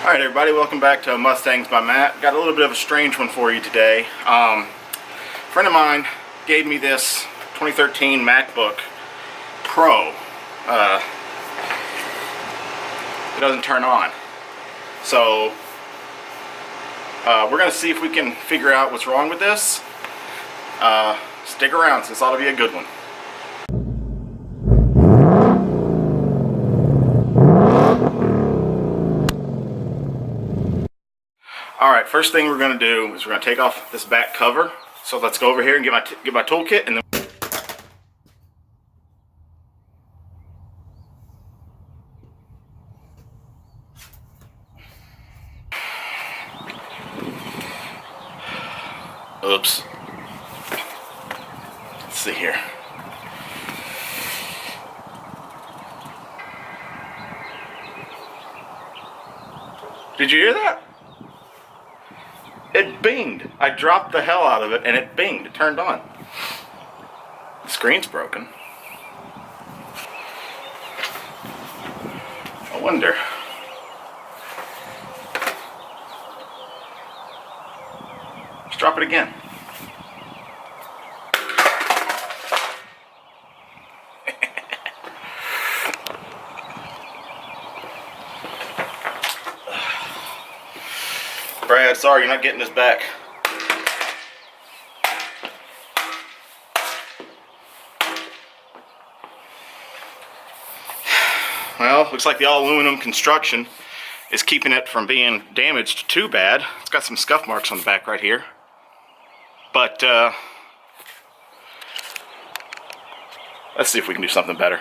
Alright everybody, welcome back to Mustangs by Matt. Got a little bit of a strange one for you today. A friend of mine gave me this 2013 MacBook Pro. It doesn't turn on. So we're going to see if we can figure out what's wrong with this. Stick around, so this ought to be a good one. Alright, first thing we're going to do is we're going to take off this back cover. So let's go over here and get my toolkit, and then oops. Let's see here. Did you hear that? It binged. I dropped the hell out of it and it binged. It turned on. The screen's broken. I wonder. Let's drop it again. Brad, sorry you're not getting this back. Well, looks like the all-aluminum construction is keeping it from being damaged too bad. It's got some scuff marks on the back right here. But, let's see if we can do something better.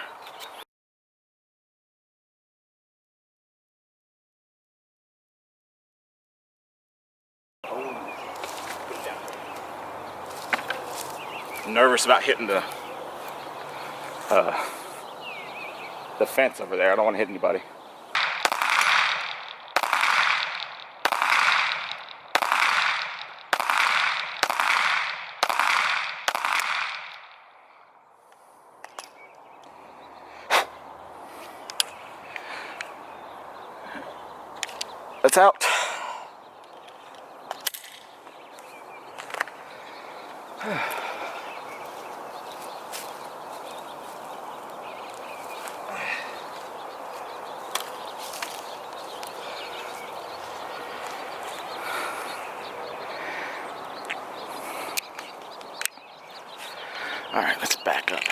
I'm nervous about hitting the fence over there. I don't want to hit anybody. That's out. Alright, let's back up.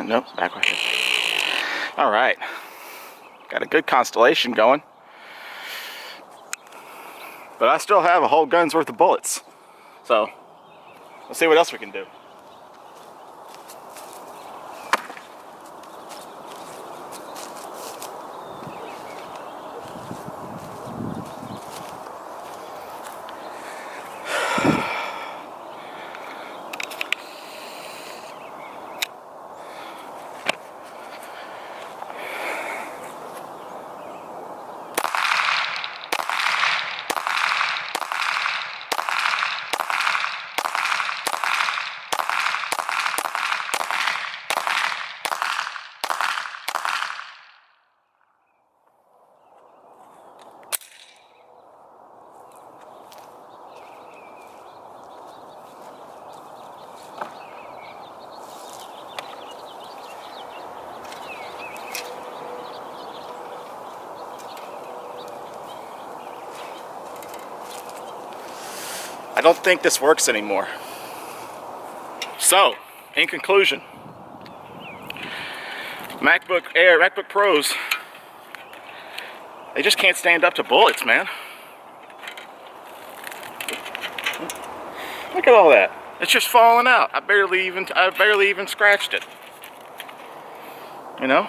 Nope, back right here. Alright. Got a good constellation going. But I still have a whole gun's worth of bullets. So, let's see what else we can do. I don't think this works anymore. So, in conclusion, MacBook Air, MacBook Pros, they just can't stand up to bullets, man. Look at all that. It's just falling out. I barely even scratched it. You know?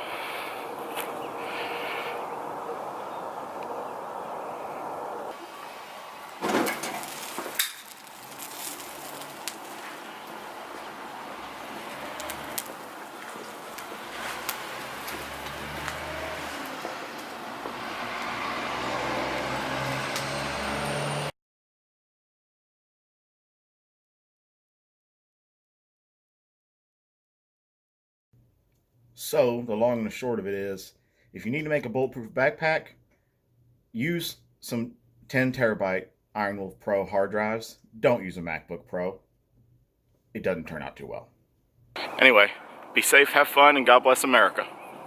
So the long and the short of it is, If you need to make a bulletproof backpack, use some 10 terabyte Iron Wolf Pro hard drives. Don't use a MacBook Pro. It doesn't turn out too well. Anyway, be safe, have fun, and God bless America.